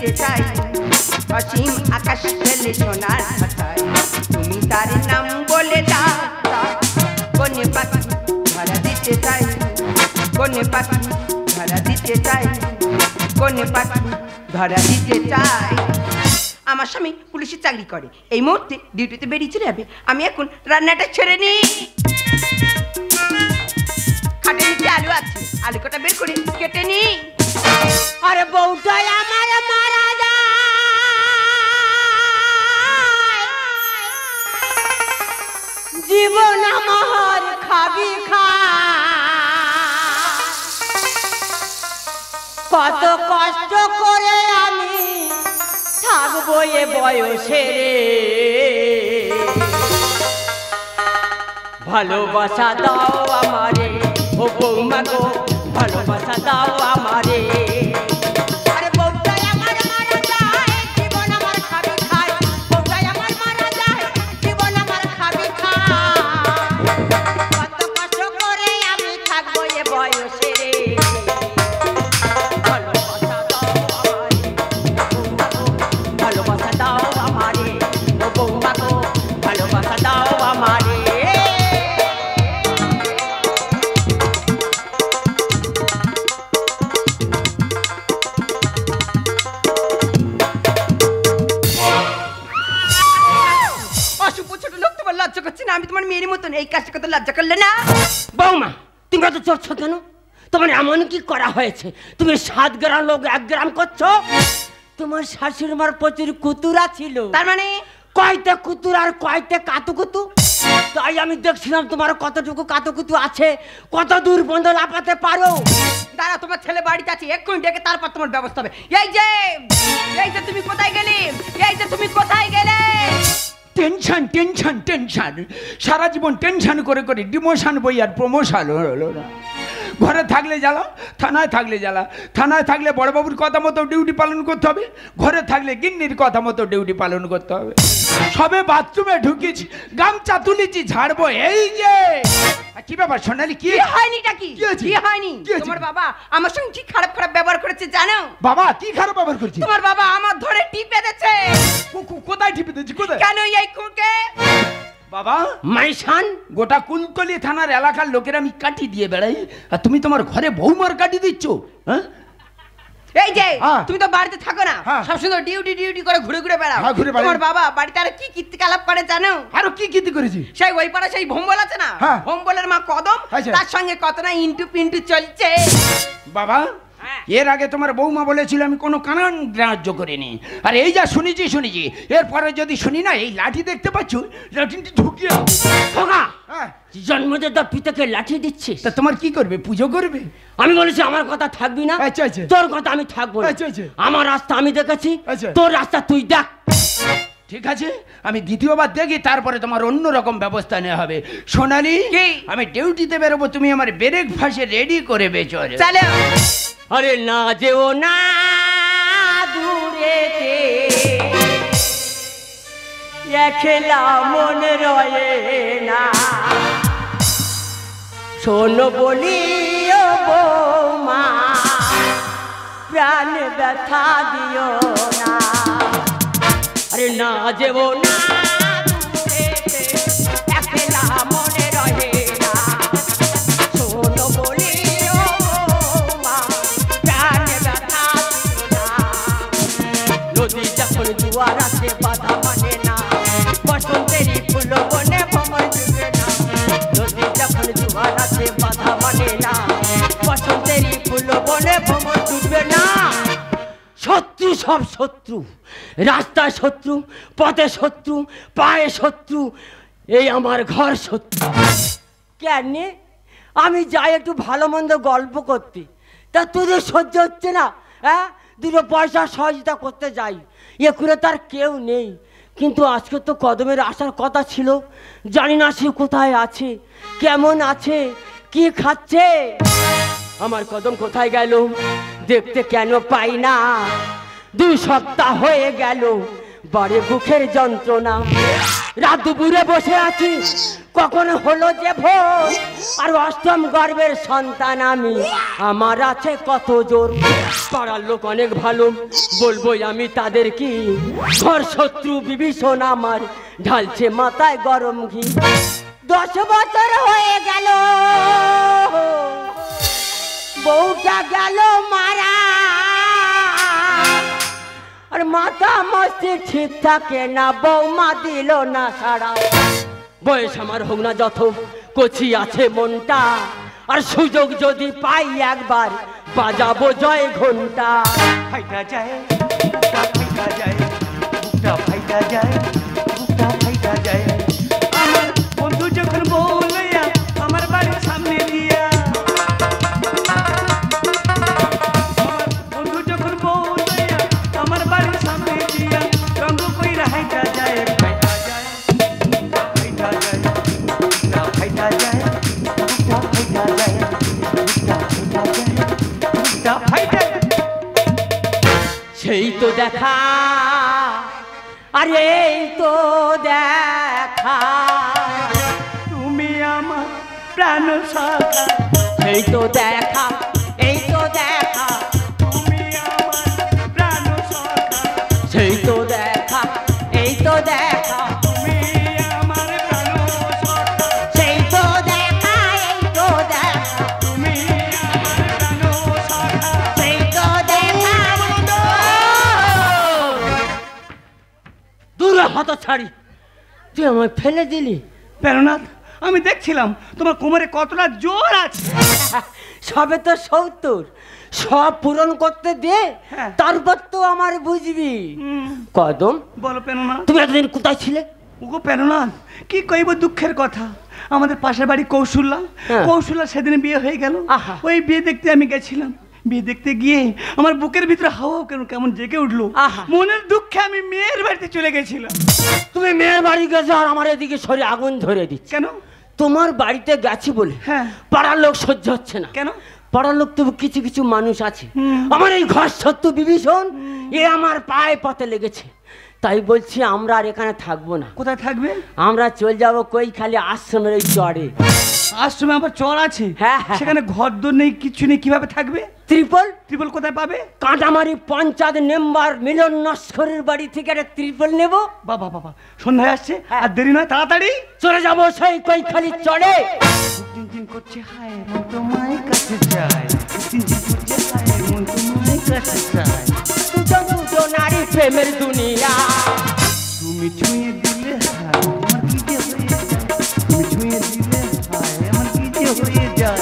দিতে চাই অসীম আকাশ ফেলে সোনার ভাষায় তুমি তার নাম বলে দাও কোনে পাখি ধরা দিতে চাই কোনে পাখি ধরা দিতে চাই কোনে পাখি ধরা দিতে চাই আমার স্বামী পুলিশের চাকরি করে এই মুহূর্তে ডিউটিতে বেরিয়ে চলে যাবে আমি এখন রান্নাটা ছেড়ে নিই খাটের নিচে আলু আছে আলু কটা বের করে কেটে নি আরে বউটা আমার মারা যায় জীবন আমার খাবি খা কত কষ্ট করে আমি থাকবো এ বয়সে ভালোবাসা দাও আমারে ও বৌমা গো ভালোবাসা দাও আমারে আরে বউটাই আমার মারা যায় জীবন আমার খাবি খায় বউটাই আমার মারা যায় জীবন আমার খাবি খায় কত কষ্ট করে আমি থাকবো এ বয়সে ভালোবাসা দাও আমারে ভালোবাসা দাও আমারে ও বৌমা গো ভালোবাসা দাও আমারে আমি তোমার মেয়ের মতন এই কাজটা কত লজ্জা করলে না বৌমা তুমি কত চড়ছো কেন তোমার এমন কি করা হয়েছে তুমি 7 গ্রাম লোক 1 গ্রাম করছো তোমার শাশুড়ি মার প্রচুর কুতুরা ছিল তার মানে কয়তে কুতুর আর কয়তে কাতুকুতু তাই আমি দেখছিলাম তোমার কতটুকু কাতুকুতু আছে কত দূর বন্ধ লাপাতে পারো দাঁড়া তোমার ছেলে বাড়িতে আছে এক্ষুনি ডেকে তারপর তোমার ব্যবস্থা হবে এই যে তুমি কোথায় গেলে এই যে তুমি কোথায় গেলে টেনশন টেনশন টেনশন সারা জীবন টেনশন করে করে ডিমোশন বই আর প্রমোশন হলো না ঘরে থাকলে জ্বালা থানায় থাকলে জ্বালা থানায় থাকলে বড়বাবুর কথা মতো ডিউটি পালন করতে হবে ঘরে থাকলে গিন্নির কথা মতো ডিউটি পালন করতে হবে সবে বাথরুমে ঢুকেছি গামছা তুলেছি ঝাড়বো এই যে কি ব্যাপার সোনালি কি হয়নিটা কি হয়নি তোমার বাবা আমার সঙ্গে কি খারাপ খারাপ ব্যবহার করেছে জানো বাবা কি খারাপ ব্যবহার করেছে তোমার বাবা আমার ধরে টিপে দিয়েছে কোথায় টিপে দিয়েছে কোথায় কেন এই কুকে বাবা মাইশান গোটা কুলতলি থানার এলাকার লোকেরা আমি কাটি দিয়ে বেড়াই আর তুমি তোমার ঘরে বৌমার কাটি দিচ্ছ হ্যাঁ এই যে তুমি তো বাড়িতে থাকো না সব সময় ডিউটি করে ঘুরে ঘুরে বেড়াও তোমার বাবা বাড়িতে আর কি কীর্তিকলাপ করে জানো আর কি কীর্তি করেছি সেই ওই পাড়া সেই ভোম্বল আছে না ভোম্বলের মা কদম তার সঙ্গে কত না ইন্টু পিন্টু চলছে বাবা এর আগে তোমার বৌমা বলেছিল আমি কোনো কারণ গ্রাহ্য করিনি আর এই যা শুনেছি এরপরে যদি শুনি না এই লাঠি দেখতে পাচ্ছ লাঠিটি ঢুকিয়ে খোকা জন্মদাতা পিতাকে লাঠি দিচ্ছিস তা তোমার কি করবে পুজো করবে আমি বলেছি আমার কথা থাকবি না তোর কথা আমি থাকবো না আমার রাস্তা আমি দেখেছি তোর রাস্তা তুই দেখ ঠিক আছে আমি দ্বিতীয়বার দেখি তারপরে তোমার অন্য রকম ব্যবস্থা নেওয়া হবে সোনালি আমি ডিউটিতে বেরোবো তুমি আমার ব্রেকফাস্টে রেডি করে বেচো চলো আরে না যেও না দূরেতে একলা মন রয়ে না শোনো বলি ও বৌমা প্রাণ ব্যথা দিও না আরে না যেও না দূরেতে একলা মনে রয়ে না শোনো বলি যখন জুয়ার আসে বাধা মানে না বসন্তেরই ফুল বনে ভ্রমণ ডুবে না নদী যখন জুয়ার আসে বাধা মানে না বসন্তেরই ফুল বনে ভ্রমণ ডুবে না শত্রু সব শত্রু রাস্তায় শত্রু পথে শত্রু পায়ে শত্রু এই আমার ঘর শত্রু কেন আমি যাই একটু ভালো মন্দ গল্প করতে তা তোদের সহ্য হচ্ছে না হ্যাঁ দুটো পয়সা সহযোগিতা করতে যাই একুরে তার কেউ নেই কিন্তু আজকে তো কদমের আসার কথা ছিল জানি না সে কোথায় আছে কেমন আছে কি খাচ্ছে আমার কদম কোথায় গেল দেখতে কেন পাই না 2 সপ্তাহ হয়ে গেল বাড়ি বুকের যন্ত্রণা রাত দুপুরে বসে আছি কখন হলো যে ভোর, আর অষ্টম গর্ভের সন্তান আমি, আমার আছে কত জোর। পাড়ার লোক অনেক ভালো, বলবো আমি তাদের কি, ঘর শত্রু বিভীষণ আমার ঢালছে মাথায় গরম ঘি। 10 বছর হয়ে গেল বউটা গেল মারা, আর মাথা মস্তি ঠিক থাকে না, বৌমা দিল না সারা। বয়স আমার হোক না যত, কচি আছে মনটা, আর সুযোগ যদি পাই একবার বাজাবো জয় ঘন্টা। ফাইটা যায় বুকটা, ফাইটা যায় বুকটা, ফাইটা যায় বুকটা, ফাইটা যায়। আমার বন্ধু যখন বউ লইয়া আমার বাড়ির সামনে দিয়া, আমার বন্ধু যখন বউ লইয়া আমার বাড়ির সামনে দিয়া, রঙ কইরা হাইটা যায়, ফাইটা যায় বুকটা, ফাইটা যায় বুকটা, ফাইটা যায় বুকটা, ফাইটা যায় বুকটা, ফাইটা যায় বুকটা, ফাইটা যায়। সেই তো দেখা, আরে এই তো দেখা, তুমি আমার প্রাণ সখা, সেই তো দেখা, এই তো দেখা, তুমি আমার প্রাণ সখা, সেই তো দেখা, এই তো দেখা, তুমি আমার প্রাণ সখা, সেই তো দেখা, এই তো দেখা, তুমি আমার প্রাণ সখা। সেই তো দেখা। দূরে হত ছাড়ি, তুই আমায় ফেলে দিলি। প্রেরণাথ, আমি দেখছিলাম তোমার কোমরে কতটা জোর আছে। সবে তো 70, সব পূরণ করতে দে, হ্যাঁ। তারপর তো আমার বুঝবি। কদম, বলো প্রেরণাথ। তুমি এতদিন কোথায় ছিলে? ওগো প্রেরণাথ, কি কইব দুঃখের কথা। আমাদের পাশের বাড়ি কৌশল্যা, হ্যাঁ। কৌশল্যা সেদিন বিয়ে হয়ে গেল। আহা। ওই বিয়ে দেখতে আমি গেছিলাম। বিয়ে দেখতে গিয়ে আমার বুকের ভিতরে হাওয়া কেমন জেগে উঠলো। আহা। মনের দুঃখে আমি মেয়ের বাড়িতে চলে গেছিলাম। তুমি মেয়ের বাড়ি গেছো আর আমার এদিকে শরীরে আগুন ধরে দিচ্ছে। কেন? তোমার বাড়িতে গেছি বলে হ্যাঁ। পাড়ার লোক সহ্য হচ্ছে না। কেন? পাড়ার লোক তবু কিছু কিছু মানুষ আছে, হুম। আমার এই ঘর শত্রু বিভীষণ এ আমার পায়ে পথে লেগেছে। তাই বলছি আমরা আর এখানে থাকবো না, কোথায় থাকবে? আমরা চলে যাবো কই খালি আশ্রমের ওই চড়ে। আশ্রমে আবার চর আছে? হ্যাঁ, হ্যাঁ। সেখানে ঘর দোর নেই, কিছু নেই, কিভাবে থাকবে? ত্রিপল, ত্রিপল কোথায় পাবে? কাঁটামারি পঞ্চায়েত মেম্বার মিলন নস্করের বাড়ি থেকে একটা ত্রিপল নেব। বাবা বাবা, সন্ধ্যায় আসছে, হ্যাঁ। আর দেরি নয়, তাড়াতাড়ি চলে যাবো সেই কই খালি চড়ে। চিনচিন করছে হায় মন তোমায় কাছে চায়, চিনচিন করছে হায় মন তোমায় কাছে চায়। দুজন দুজন নারী প্রেমের দুনিয়া, তুমি ছুঁয়ে দিলে হায় আমার কি যে হয়ে যায়, তুমি ছুঁয়ে দিলে হায় আমার কি যে হয়ে যায়।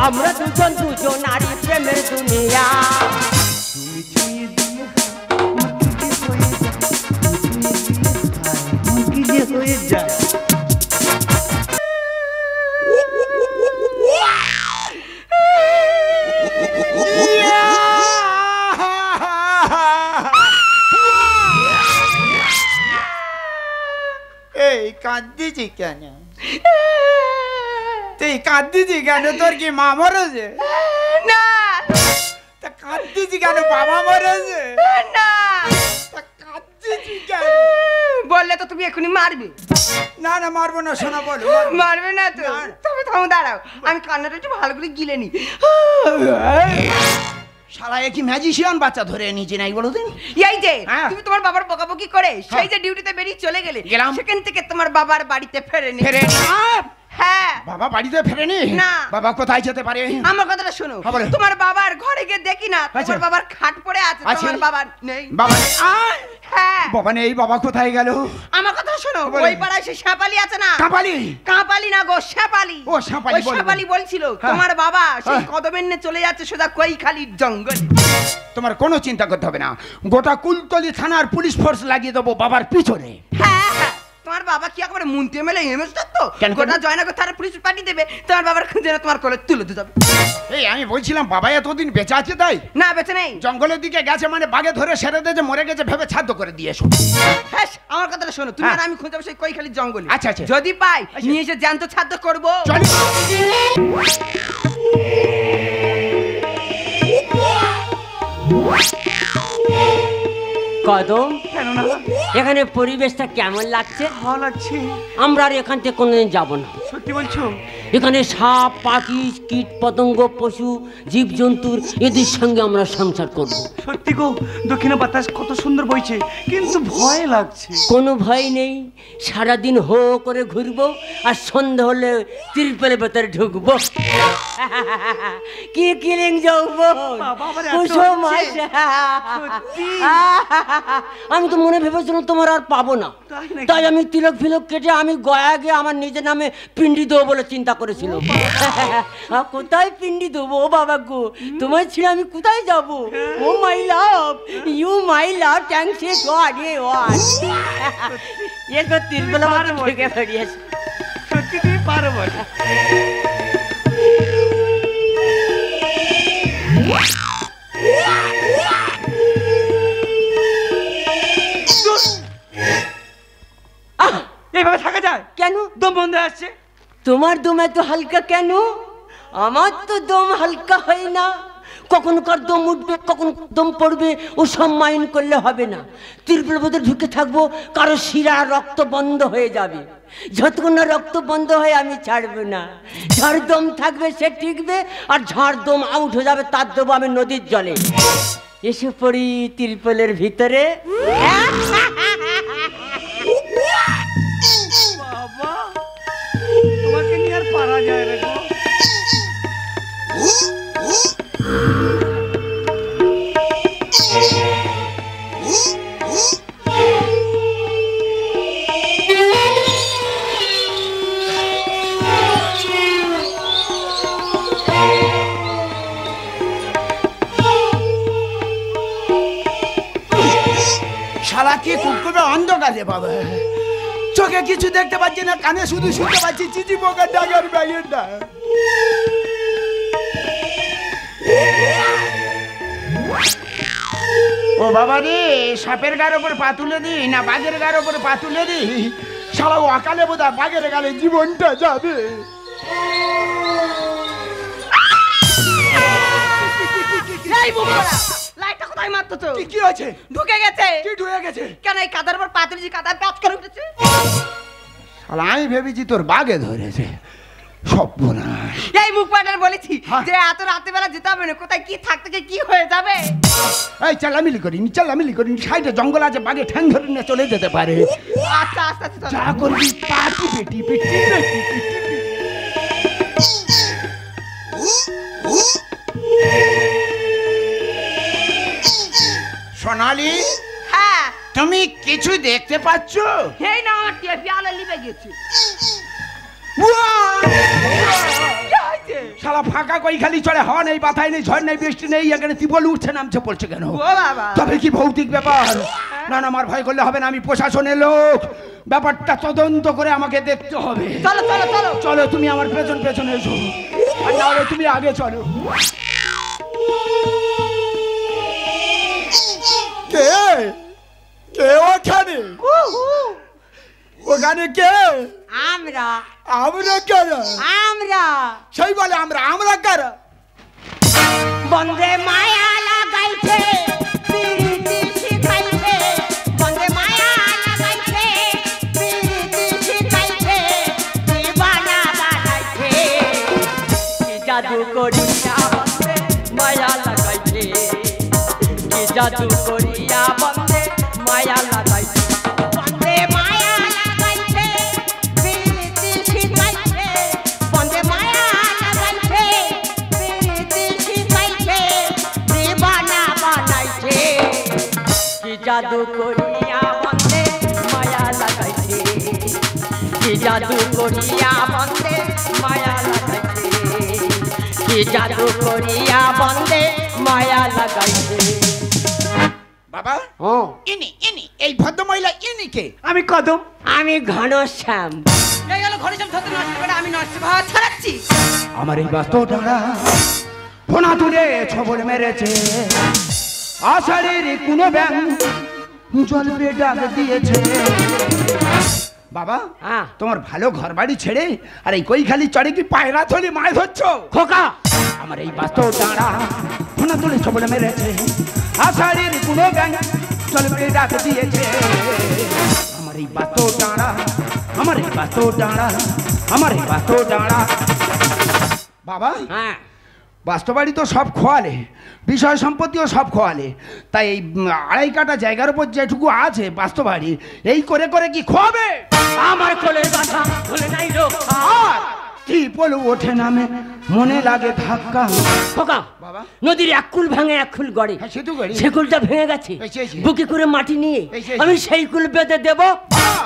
আমরা দুজন দুজন নারী প্রেমের দুনিয়া। তুমি ছুঁয়ে দিলে হায় আমার কি যে হয়ে যায়, তুমি ছুঁয়ে দিলে হায় আমার কি যে হয়ে যায়। এই কাঁদছিস কেন? তুই কাঁদছিস কেন? তোর কি মা মরেছে? না তা কাঁদছিস কেন? বাবা মরেছে? না, তা কাঁদছিস কেন? বললে তো তুমি এখনই মারবে। না না, মারবো না, শোনা বলো। মারবে না তো? না। তবে থামো, দাঁড়াও, আমি কান্নাটা একটু ভালো করে গিলে নি। শালা কি ম্যাজিশিয়ান বাচ্চা ধরে নিয়েছি নাই বলো দিন? এই যে হ্যাঁ। তুমি তোমার বাবার বকাবকি করে সেই যে ডিউটিতে বেরিয়ে চলে গেলে, গেলাম। সেখান থেকে তোমার বাবার বাড়িতে ফেরেনি। ফেরেনি? হ্যাঁ, বাবা বাড়িতে ফেরেনি? না। বাবা কোথায় যেতে পারে? আমার কথাটা শোনো। হ্যাঁ, বলো। তোমার বাবার ঘরে গিয়ে দেখি না আচ্ছা। তোমার বাবার খাট পড়ে আছে, আছে? তোমার বাবা নেই। বাবা নেই? আয়! হ্যাঁ, বাবা নেই, বাবা কোথায় গেল? আমার কথা শোনো। বলো। ওই পাড়ায় সে শ্যাপালি আছে না? কাপালি? কাঁপালি না গো, শ্যাপালি। ও, শ্যাপালি, ওই বলো, শ্যাপালি বলো। বলছিল হ্যাঁ। তোমার বাবা সেই হ্যাঁ। কদমের নিয়ে চলে যাচ্ছে সোজা কৈখালির জঙ্গল। তোমার কোনো চিন্তা করতে হবে না, গোটা কুলতলি থানার পুলিশ ফোর্স লাগিয়ে দেবো বাবার পিছনে। হ্যাঁ, হ্যাঁ। তোমার বাবা কি একবারে মুন্তি মেলে এমএস তো কেন? গোটা জয়নগর থানার পুলিশ পাঠিয়ে দেবে, তোমার বাবার খুঁজে না তোমার কোলে তুলে দিতে হবে। এই আমি বলছিলাম বাবা এতদিন বেঁচে আছে তাই? না, বেঁচে নেই। জঙ্গলের দিকে গেছে মানে বাগে ধরে সেরে দিয়ে যে মরে গেছে ভেবে ছাদ্য করে দিয়ে এসো। হ্যাঁ, আমার কথাটা শোনো, তুমি হ্যাঁ। আর আমি খুঁজে যাবো সেই কৈখালির জঙ্গলে। আচ্ছা, আচ্ছা। যদি পাই আচ্ছা। নিয়ে এসে জ্যান্ত ছাদ্য করবো। চলি। কদম, কেন না? এখানে পরিবেশটা কেমন লাগছে? ভালো লাগছে। আমরা আর এখান থেকে কোনোদিন যাবো না। সত্যি বলছো? এখানে সাপ পাখি কীট পতঙ্গ পশু জীবজন্তুর এদের সঙ্গে আমরা সংসার করব। সত্যি গো, দক্ষিণে বাতাস কত সুন্দর বইছে, কিন্তু ভয় লাগছে। কোনো ভয় নেই, সারাদিন হো করে ঘুরবো আর সন্ধ্যা হলে তিরপলের ভেতরে ঢুকবো। কি কিলিং যৌবন, বাবা, আবার এত কুসুম হচ্ছে? আশা। সত্যি? আমি তো মনে ভেবেছিলাম তোমার আর পাবো না, তাই নাকি? তাই আমি তিলক ফিলক কেটে আমি গয়া গিয়ে আমার নিজের নামে পিন্ডি দেবো বলে চিন্তা করেছিলাম। কোথায় পিন্ডি দেবো বাবা গো, তোমায় ছেড়ে আমি কোথায় যাব? Oh my love, you my love, thanks a God a one. এরপর তিরপলা মাত্র ঢুকে দাঁড়িয়েছে। সত্যি তুমি পারবো না। এইভাবে থাকা যায়? কেন? দম বন্ধ হয়ে আসছে। তোমার দম এত হালকা কেন? আমার তো দম হালকা হয় না, কখনো কার দম উঠবে কখনো দম পড়বে, ও সব মাইন্ড করলে হবে না। তিরপলের ভেতরে ঢুকে থাকবো, কারো শিরা রক্ত বন্ধ হয়ে যাবে। যতক্ষণ না রক্ত বন্ধ হয় আমি ছাড়বো না। যার দম থাকবে সে টিকবে, আর যার দম আউট হয়ে যাবে তার দেবো আমি নদীর জলে। এসে পড়ি তিরপলের ভিতরে। বাবা, তোমাকে নিয়ে আর পারা যায় না গো। শালা কি কুকুরে অন্ধকারে বাবা, চোখে কিছু দেখতে পাচ্ছি না, কানে শুধু শুনতে পাচ্ছি চিচি পোকার ডাকের ব্যাগের ডাক। ও বাবা রে, সাপের গায়ের ওপর পা তুলে দি না বাঘের গায়ের ওপর পা তুলে দি, শালা অকালে বোধ হয় বাঘের গালে জীবনটা যাবে। এই বুবরা, লাইটটা কোথায় মারতো তো? কি আছে? ঢুকে গেছে। কি ঢুকে গেছে? কেন এই কাদার উপর পাতুলজি কাদার প্যাচ করে উঠেছে? শালা আমি ভেবেছি তোর বাঘে ধরেছে। সর্বনাশ। এই মুখ পাটার বলেছি হ্যাঁ। যে এত রাতে বেলা যেতে হবে না, কোথায় কি থাকতে গিয়ে কি হয়ে যাবে। এই চালামিলি করিনি, চালামিলি করিনি, সাইডে জঙ্গল আছে, বাঘে ঠ্যাং ধরে নিয়ে চলে যেতে পারে। আচ্ছা আস্তে আস্তে চলো। যা করবি পাটি পেটি পেটি পেটি পেটি। সোনালি, হ্যাঁ, তুমি কিছু দেখতে পাচ্ছ? এই না আমার টিপি আলো লিবে গেছে। শালা ফাঁকা কই খালি চলে, হাওয়া নেই বাতাই নেই ঝড় নেই বৃষ্টি নেই, এখানে তিবল উঠছে নামছে পড়ছে কেন? ও বাবা, তবে কি ভৌতিক ব্যাপার? না না, আমার ভয় করলে হবে না, আমি প্রশাসনের লোক, ব্যাপারটা তদন্ত করে আমাকে দেখতে হবে। চলো চলো চলো। চলো তুমি আমার পেছন পেছনে এসো, আর না হলে তুমি আগে চলো। কে কে ওখানে? ওখানে কে? আমরা আমরা কারা? আমরা সেই বলে আমরা, আমরা কারা? বন্দে মায়া লাগাইছে প্রীতি শিখাইছে, বন্দে মায়া লাগাইছে প্রীতি শিখাইছে, দিবানা বানাইছে, কি জাদু করিয়া বন্দে মায়া লাগাইছে, কি জাদু করিয়া বন্দে মায়া লাগাইছে, বন্দে মায়া লাগাইছে প্রীতি শিখাইছে, বন্দে মায়া লাগাইছে প্রীতি শিখাইছে, দিবানা বানাইছে, কি জাদু করিয়া বন্দে মায়া লাগাইছে, কি জাদু করিয়া বন্দে মায়া লাগাইছে, কি জাদু করিয়া বন্দে মায়া লাগাইছে। বাবা, ও ইনি ইনি এই ভদ্র মহিলা, ইনি কে? আমি কদম। আমি ঘনশ্যাম। এই গেল ঘরে সব ধরতে নষ্ট করে আমি নষ্ট ভাব ছাড়াচ্ছি। আমার এই বাস্তবটা ফোনা তুলে ছবল মেরেছে, আষাঢ়ের কোনো ব্যাং জল পেয়ে ডাক দিয়েছে। বাবা, হ্যাঁ। তোমার ভালো ঘর বাড়ি ছেড়ে আর এই কৈখালি চড়ে কি পায়রা থলি মাছ ধরছ? খোকা, আমার এই বাস্তব দাঁড়া ফোনা তুলে ছবল মেরেছে, আষাঢ়ের কোনো ব্যাং জল পেয়ে ডাক দিয়েছে। বাতো ডাঁড়া, আমার এই বাতো ডাঁড়া, আমার এই বাতো ডাঁড়া। বাবা, হ্যাঁ বাস্তবাড়ি তো সব খোয়ালে, বিষয় সম্পত্তিও সব খোয়ালে, তাই এই 2.5 কাঠা জায়গার উপর যেটুকু আছে বাস্তবাড়ি, এই করে করে কি খোয়াবে? আমার কোলের বাধা ভুলে নাই রক্ষা। আর ত্রিপল ওঠে নামে মনে লাগে ধাক্কা। খোকা, বাবা, নদীর এক কুল ভাঙে এক কুল গড়ে, হ্যাঁ, সেটু গড়ি। সে কুলটা ভেঙে গেছে, এই সেই, সেই। বুকে করে মাটি নিয়ে এই সেই, আমি সেই কুল বেঁধে দেবো।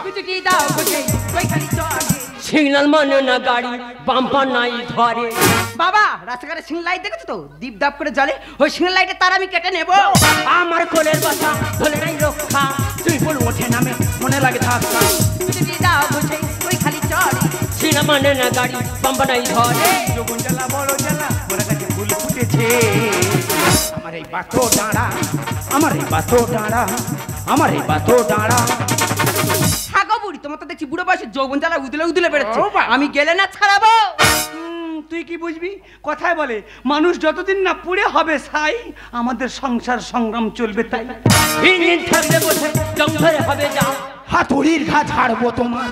বিচুটি দাও বুঝে ওইখানে চলে। সিগন্যাল মানে না গাড়ি, বাম্পার নাই ধরে। বাবা, রাস্তাঘাটে সিগন্যাল লাইট দেখেছো তো, দীপ দাপ করে জ্বলে, ওই সিগন্যাল লাইটের তার আমি কেটে নেব। আমার কোলের বাধা ভুলে নাই রক্ষা। ত্রিপল ওঠে নামে মনে লাগে ধাক্কা। বিচুটি দাও বুঝে ওইখানে চলে। সিগন্যাল মানে না গাড়ি, বাম্পার নাই ধরে। যৌবন জ্বালা বড় জ্বালা, ওরা কাছে ফুল ফুটেছে। আমার এই বাতো ডাঁড়া, আমার এই বাতো ডাঁড়া, আমার এই বাতো ডাঁড়া। হ্যাঁ গো বুড়ি, তোমার তো দেখছি বুড়ো বয়সে যৌবন জ্বালা উদলে উদলে বেরোচ্ছে। ও বাবা। আমি গেলে না ছাড়াবো। তুই কি বুঝবি? কথায় বলে মানুষ যতদিন না পুড়ে হবে ছাই, আমাদের সংসার সংগ্রাম চলবে তাই। ইঞ্জিন থাকলে বসে জঙ্গলে হবে যা। হাতুড়ির ঘা ছাড়বো তোমার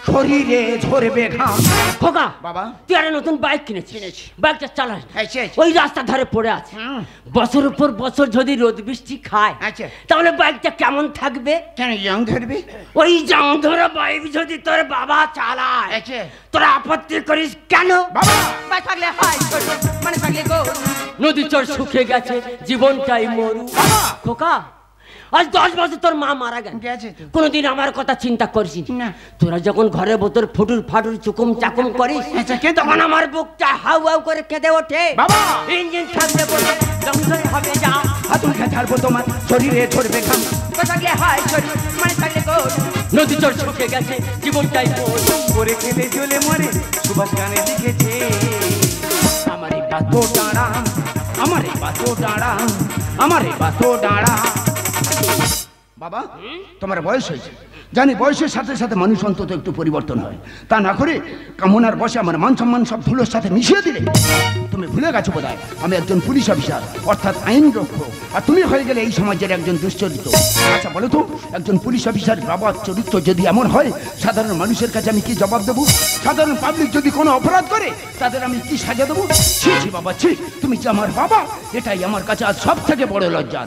শরীরে ঝরবে ঘাম। খোকা, বাবা, তুই একটা নতুন বাইক কিনেছিস, বাইকটা চালাস, আচ্ছা, আচ্ছা। ওই রাস্তার ধারে পড়ে আছে। বছরের পর বছর যদি রোদ বৃষ্টি খায়, আচ্ছা। তাহলে বাইকটা কেমন থাকবে? কেন জং ধরবে? ওই জং ধরা বাইক যদি তোর বাবা চালায়, আচ্ছা। তোরা আপত্তি করিস কেন? বাবা, বাই থাকলে হয় ছোট, মানে থাকলে গো। নদী চর শুকিয়ে গেছে, জীবনটাই মরু। বাবা। খোকা, আজ 10 বছর তোর মা মারা গেল, গেছে তো। কোনোদিন আমার কথা চিন্তা করিস না। তোরা যখন ঘরের ভেতর ফুটুর ফাটুর চুকুম চাকুম করিস, আচ্ছা, কেঁদে- তখন আমার বুকটা হাউ হাউ করে কেঁদে ওঠে। বাবা। ইঞ্জিন থাকলে বলে জঙ্গলে হবে যা। হাতুড়ি ঘা ছাড়বো তোমার শরীরে ঝরবে ঘাম। বাই থাকলে হয় ছোট, মানে থাকলে গো। নদী চর শুকিয়ে গেছে, জীবনটাই মরু। করে খেলে জ্বলে মরে, সুভাষ গানে লিখেছে। আমার এই বাতো ডাঁড়া, আমার এই বাতো ডাঁড়া, আমার এই বাতো ডাঁড়া। বাবা, তোমার বয়স হয়েছে, জানি বয়সের সাথে সাথে মানুষ অন্তত একটু পরিবর্তন হয়, তা না করে কামনার বসে আমার মান সম্মান সব ধুলোর সাথে মিশিয়ে দিলে। তুমি ভুলে গেছো বোধহয় আমি একজন পুলিশ অফিসার, অর্থাৎ আইন রক্ষক, আর তুমি হয়ে গেলে এই সমাজের একজন দুশ্চরিত্র। আচ্ছা বলো তো, একজন পুলিশ অফিসার বাবার চরিত্র যদি এমন হয়, সাধারণ মানুষের কাছে আমি কি জবাব দেবো? সাধারণ পাবলিক যদি কোনো অপরাধ করে, তাদের আমি কি সাজা দেবো? ছি ছি বাবা, ছি, তুমি যে আমার বাবা, এটাই আমার কাছে আজ সব থেকে বড় লজ্জা।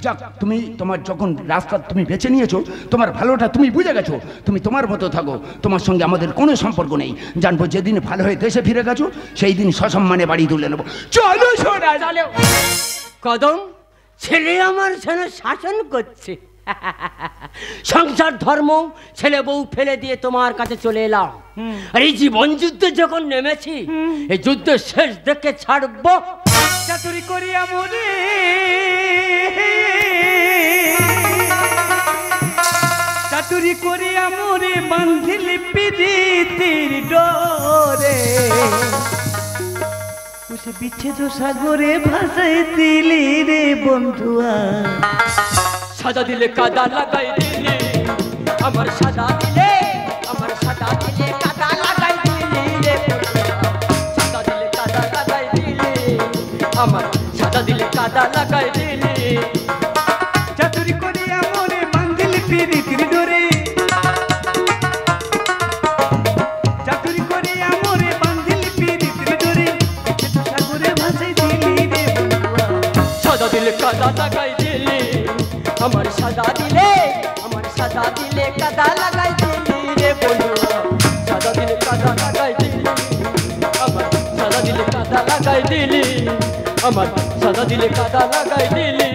যাক, তুমি তোমার যখন রাস্তা তুমি বেছে নিয়েছো, তোমার ভালোটা তুমি বুঝে গেছো, তুমি তোমার মতো থাকো, তোমার সঙ্গে আমাদের কোনো সম্পর্ক নেই। জানবো যেদিন ভালো হয়ে দেশে ফিরে গেছো, সেই দিন সসম্মানে বাড়ি তুলে নেবো। চলো সোনা, চলো। কদম, ছেলে আমার যেন শাসন করছে। সংসার ধর্ম ছেলে বউ ফেলে দিয়ে তোমার কাছে চলে এলাম, আর এই জীবন যুদ্ধে যখন নেমেছি, এই যুদ্ধের শেষ দেখে ছাড়বো। চাতুরি করিয়া মরে, চাতুরি করিয়া মরে, বান্ধিলি পিরিতির ডোরে, উসে বিচ্ছেদ সাগরে ভাসাই দিলি রে বন্ধুয়া। সাদা দিলে কাদা লাগাই দিলে, আমার সাদা দিলে, আমার সাদা দিলে কাদা লাগাই দিলে রে বন্ধুরা। সাদা দিলে কাদা লাগাই দিলে, আমার সাদা দিলে কাদা লাগাই দিলে। চাতুরি করিয়া মরে, বান্ধিলি পিরিতির ডোরে, চাতুরি করিয়া মরে, বান্ধিলি পিরিতির ডোরে, বিচ্ছেদ সাগরে ভাসাই দিলি রে বন্ধুয়া। সাদা দিলে কাদা লাগাই দিলে, আমার সাদা দিলে, আমার সাদা দিলে কাদা লাগাই দিলি রে বন্ধুরা। সাদা দিলে কাদা লাগাই দিলি, আমার সাদা দিলে কাদা লাগাই দিলি, আমার সাদা দিলে কাদা লাগাই দিলি।